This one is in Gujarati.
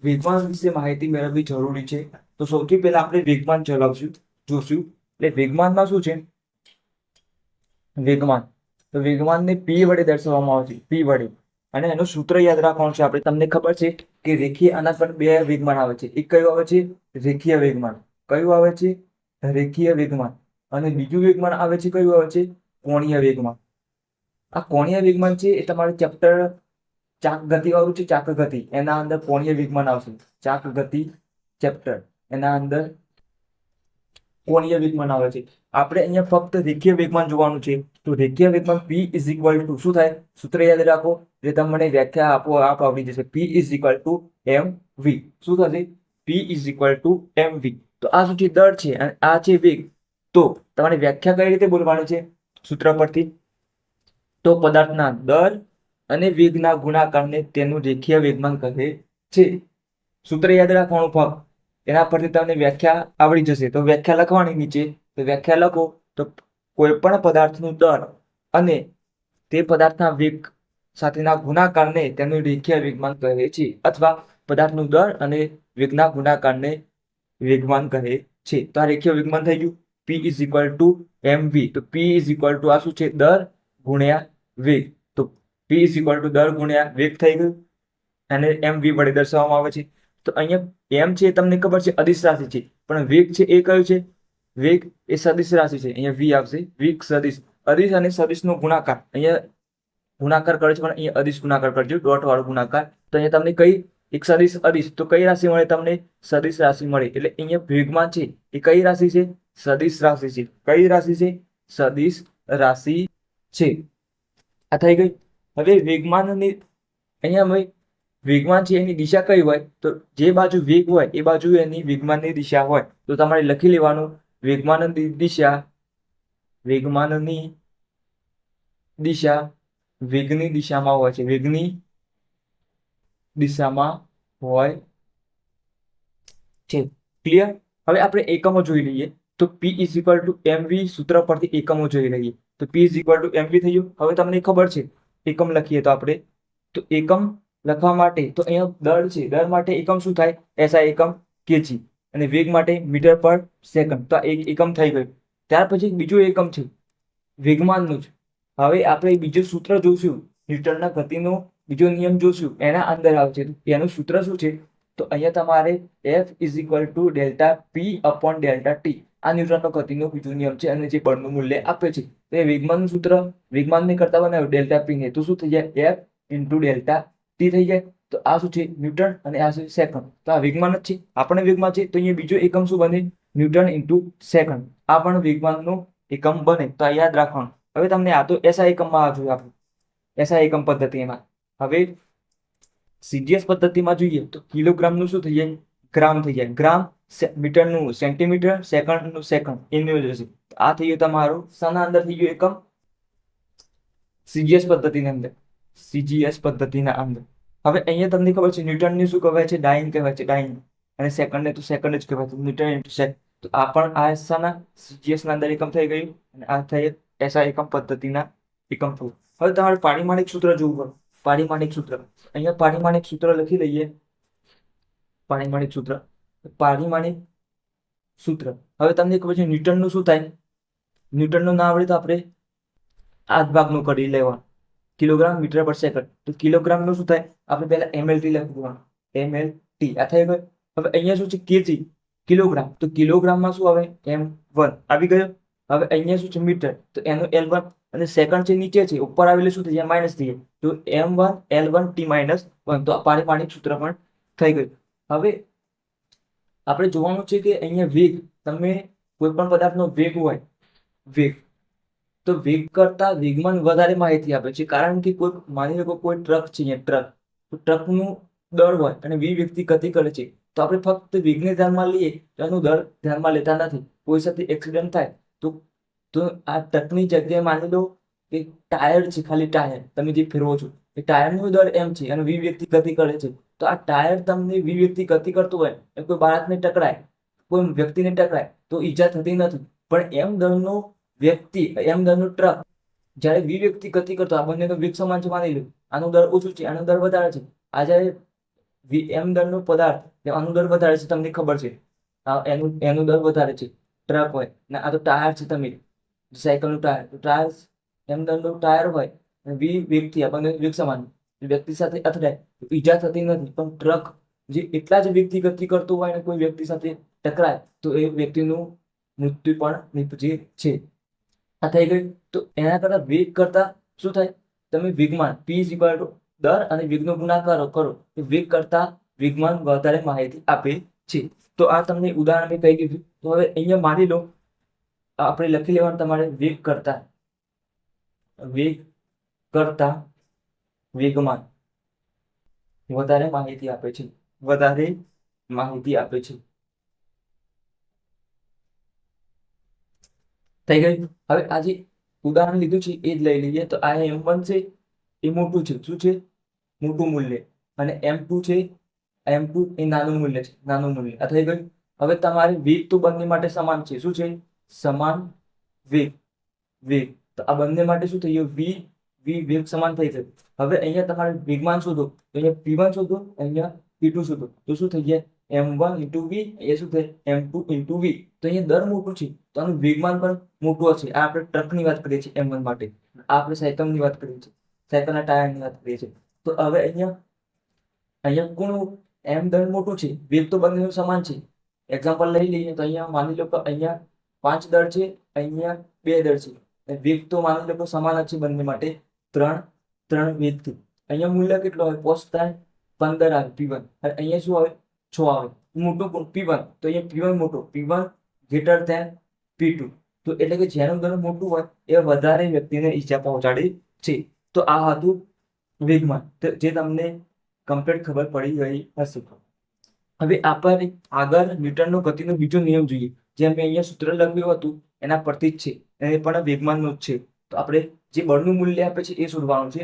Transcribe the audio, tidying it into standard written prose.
વેગમાન વિશે માહિતી મેળવવી જરૂરી છે. તો સૌથી પહેલા આપણે વેગમાન જોશું. એટલે વેગમાનમાં શું છે? વેગમાન, તો વેગમાનને p વડે દર્શાવવામાં આવે છે, p વડે. અને એનું સૂત્ર યાદ રાખવાનું છે આપણે. તમને ખબર છે કે રેખીય, આના પર બે વેગમાન આવે છે. એક કયું આવે છે? રેખીય વેગમાન. કયું આવે છે? રેખીય વેગમાન. અને બીજું વેગમાન આવે છે, કયું આવે છે? કોણીય વેગમાન. આ કોણીય વેગમાન છે એ તમારે ચેપ્ટર ચાક ગતિ વાળું છે, ચાક ગતિ, એના અંદર કોણીય વેગમાન આવશે. ચાક ગતિ ચેપ્ટર, એના અંદર કોણીય વેગમાન આવે છે. આપણે અહીંયા ફક્ત રેખીય વેગમાન જોવાનું છે. તો રેખીય વેગમાન p ઇઝ ઇક્વલ ટુ શું થાય? સૂત્ર યાદ રાખો. જે તમને વ્યાખ્યા આપોઆપ આવડી જશે. p is equal to mv. શું થશે? p is equal to mv. તો આ શું છે? દર છે અને આ છે વેગ. તો તમારે વ્યાખ્યા કઈ રીતે બોલવાની છે સૂત્ર પરથી? તો પદાર્થના દર અને વેગના ગુણાકારને તેનું રેખીય વેગમાન કહે છે. સૂત્ર યાદ રાખવાનું ફક્ત. એના પરથી તમને વ્યાખ્યા આવડી જશે. તો વ્યાખ્યા લખવાની નીચે. તો વ્યાખ્યા લખો તો કોઈ પણ પદાર્થનું દર અને તે પદાર્થના વેગ સાથેના ગુણાકારને તેનું રેખીય વેગમાન કહે છે. અથવા પદાર્થનું દર અને વેગના ગુણાકારને વેગમાન કહે છે. તો આ રેખીય વેગમાન થઈ ગયું. p is equal to mv. તો p ઇઝ ઇક્વલ ટુ આ શું છે? દર ગુણ્યા વેગ. તો p ઇઝ ઇક્વલ ટુ દર ગુણ્યા વેગ થઈ ગયું. અને mv વડે દર્શાવવામાં આવે છે. તો અહીંયા m છે એ તમને ખબર છે અદિશ રાશિ છે, પણ વેગ છે એ કયું છે? વેગ એ સદિશ રાશિ છે. અહીંયા v આવશે. વેગ સદિશ, અદિશ અને સદિશનો ગુણાકાર. અહીંયા ગુણાકાર કરે છે પણ અહીંયા અદિશ ગુણાકાર કરજો, ડોટ વાળો ગુણાકાર. તો અહીંયા તમને કઈ એક સદિશ અદિશ, તો કઈ રાશિ મળે તમને? સદિશ રાશિ મળે. એટલે અહીંયા વેગમાન છે એ કઈ રાશિ છે? સદિશ રાશિ છે. કઈ રાશિ છે? સદિશ રાશિ છે. આ થઈ ગઈ. હવે વેગમાનની અહીંયા વેગમાન છે એની દિશા કઈ હોય? તો જે બાજુ વેગ હોય એ બાજુ એની વેગમાનની દિશા હોય. તો તમારે લખી લેવાનું વેગમાનની દિશા, વેગમાનની દિશા વેગની દિશામાં હોય છે. વેગની દિશામાં હોય છે. ક્લિયર? હવે આપણે એકમો જોઈ લઈએ. તો p is equal to mv, સૂત્ર પરથી એકમો જોઈ લઈએ. તો p is equal to mv થઈ ગયું. હવે તમને ખબર છે એકમ લખીએ તો આપણે, તો એકમ લખવા માટે તો અહીંયા દર છે. દર માટે એકમ શું થાય? SI એકમ kg. અને વેગ માટે મીટર પર સેકન્ડ. તો આ એકમ થઈ ગયું. ત્યાર પછી બીજું એકમ છે વેગમાનનું જ. હવે આપણે બીજું સૂત્ર જોશું, ન્યૂટનના ગતિનો બીજો નિયમ જોશું. એના અંદર આવશે. એનું સૂત્ર શું છે? તો અહીંયા તમારે F is equal to delta P upon delta T. આ ન્યૂટનનો ગતિનો બીજો નિયમ છે અને જે બળનું મૂલ્ય આપે છે. તો એ વેગમાનનું સૂત્ર વેગમાનને કરતા બનાવ્યું ડેલ્ટા P ને, તો શું થઈ જાય? F ઇન્ટુ ડેલ્ટા T થઈ જાય. તો આ શું છે? ન્યૂટન અને આ છે સેકન્ડ. તો આ વેગમાન જ છે. આપણે વેગમાન છે તો અહીંયા બીજો એકમ શું બને? Newton into second. આ પણ વેગમાનનો એકમ બને. તો આ યાદ રાખવાનું. હવે તમને આ તો SI એકમમાં આ જોયું આપણે, SI એકમ પદ્ધતિમાં. હવે CGS પદ્ધતિમાં જોઈએ તો કિલોગ્રામનું શું થઈ જાય? ગ્રામ થઈ જાય. ગ્રામ, મીટરનું સેન્ટીમીટર, સેકન્ડનું સેકન્ડ, એનું જશે. આ થઈ ગયું તમારું શાના અંદર થઈ ગયું એકમ? CGS પદ્ધતિની અંદર. CGS પદ્ધતિના અંદર. હવે અહીંયા તમને ખબર છે ન્યૂટનને શું કહેવાય છે? ડાયન કહેવાય છે, ડાયન. અને સેકન્ડને તો સેકન્ડ જ કહેવાય છે, મીટર ઇન્ટુ સેકન્ડ. તો આ પણ આ શાના? CGS ના અંદર એકમ થઈ ગયું. અને આ થઈ SI એકમ પદ્ધતિના એકમ થયું. હવે તમારે પારિમાણિક સૂત્ર જોવું પડે. પારિમાણિક સૂત્ર અહીંયા પારિમાણિક સૂત્ર લખી લઈએ. પારિમાણિક સૂત્ર, પારિમાણિક સૂત્ર. હવે તમને ખબર છે ન્યૂટનનું શું થાય? ન્યૂટનનું ના આવડે તો આપણે આ ભાગનું કરી લેવાનું, કિલોગ્રામ મીટર પર સેકન્ડ. તો કિલોગ્રામનું શું થાય? આપણે પહેલા MLT લખી દેવાનું, MLT. આ થઈ ગયું. હવે અહીંયા શું છે? kg, kilogram. તો કિલોગ્રામમાં શું આવે? M1 આવી ગયો. હવે અહીંયા શું છે? મીટર. તો એનું L1. અને સેકન્ડ છે નીચે છે, ઉપર આવેલું શું થઈ જાય? માઇનસ થઈ જાય. તો M1 L1 T માઇનસ 1. તો આ પારિમાણિક સૂત્ર પણ થઈ ગયું. હવે આપણે જોવાનું છે કે અહીંયા વેગ, તમે કોઈ પણ પદાર્થનો વેગ હોય, વેગ, તો વેગ કરતા વેગમાન વધારે માહિતી આપે છે. કારણ કે કોઈ માની લો કોઈ ટ્રક છે, અહીંયા ટ્રક, તો ટ્રકનું દળ હોય અને વી વ્યક્તિ ગતિ કરે છે. તો આપણે ફક્ત વેગને ધ્યાનમાં લઈએ તો એનું દળ ધ્યાનમાં લેતા નથી. કોઈ સાથે એક્સિડન્ટ થાય તો આ ટ્રકની જગ્યાએ માની લો કે ટાયર છે, ખાલી ટાયર તમે જે ફેરવો છો, એ ટાયરનું દળ m છે અને વી વ્યક્તિ ગતિ કરે છે. તો આ ટાયર તમને વી વ્યક્તિ ગતિ કરતો હોય, કોઈ બાળકને ટકરાય, કોઈ વ્યક્તિને ટકરાય તો ઈજા થતી નથી. પણ m દળનો વ્યક્તિ, m દળનો ટ્રક જ્યારે વી વ્યક્તિ ગતિ કરતો, આ બંનેનો વેગ સમાન છે માની લો, આનું દળ ઓછું છે, આનું દળ વધારે છે. આ જ્યારે એમ દળનો પદાર્થ આનું દર વધારે છે, તમને ખબર છે. એનું દર વધારે છે. ટ્રક હોય ને આ તો ટાયર છે, તમે સાયકલનું ટાયર, તો ટાયર એમ દળનું ટાયર હોય અને વી વેગથી આપણને વેગ સમાન વ્યક્તિ સાથે અથડાય તો ઈજા થતી નથી, પણ ટ્રક જે એટલા જ વેગથી ગતિ કરતું હોય ને કોઈ વ્યક્તિ સાથે ટકરાય તો એ વ્યક્તિનું મૃત્યુ પણ નીપજે છે. આ થઈ ગયું. તો એના કરતા વેગ કરતા શું થાય, તમે વેગમાન p દર અને વેગનો ગુણાકાર કરો તો વેગ કરતા વેગમાન વધારે માહિતી આપે છે. તો આ તમને ઉદાહરણ મેં કહી દીધું. તો હવે અહીંયા માની લો આપણે લખી લેવાનું તમારે વેગ કરતા વેગમાન વધારે માહિતી આપે છે, વધારે માહિતી આપે છે. થઈ ગયું. હવે આ જે ઉદાહરણ લીધું છે એ જ લઈ લઈએ. તો આ M1 છે એ મોટું છે, શું છે, મોટું મૂલ્ય, અને M2 છે, M2 એ નાનું મૂલ્ય છે, નાનું મૂલ્ય. આ થઈ ગયું. હવે તમારે વેગ તો બંને માટે સમાન છે, શું છે, સમાન વેગ. તો આ બંને માટે શું થઈ ગયું, વેગ સમાન થઈ ગયું. હવે અહીંયા તમારે વેગમાન શોધો, તો અહીંયા P1 શોધો, અહીંયા P2 શોધો, તો શું થઈ જાય, M1 into V, અહીંયા શું થાય, M2 into V. તો અહીંયા દર મોટું છે તો આનું વેગમાન પણ મોટું હશે. આ આપણે ટ્રકની વાત કરીએ છીએ M1 માટે, આ આપણે સાયકલની વાત કરીએ છીએ, સાયકલના ટાયરની વાત કરીએ છીએ. તો હવે અહીંયા કોનું M દળ મોટું છે, વેગ તો બંનેનું સમાન છે. એક્ઝામ્પલ લઈ લઈએ તો અહીંયા માની લો કે અહીંયા 5 દળ છે, અહીંયા 2 દળ છે. વેગ તો માની લો કે સમાન જ છે બંને માટે, 3 વેગથી. અહીંયા મૂલ્ય કેટલો આવે, પોસ્ટ 15 આવે P1, અને અહીંયા શું આવે, 6 આવે. મોટું P1, તો અહીંયા P1 મોટો, P1 greater than P2. તો એટલે કે જેનું દળ મોટું હોય એ વધારે વ્યક્તિને ઈજા પહોંચાડે છે. તો આ હતું વેગમાન, જે તમને કમ્પ્લીટ ખબર પડી ગઈ હશે. હવે આપણે આગળ ન્યૂટનનો ગતિનો બીજો નિયમ જોઈએ, જેમ મેં અહીંયા સૂત્ર લખ્યું હતું એના પરથી જ છે, એ પણ વેગમાનનું જ છે. તો આપણે જે બળનું મૂલ્ય આપે છે એ શોધવાનું છે.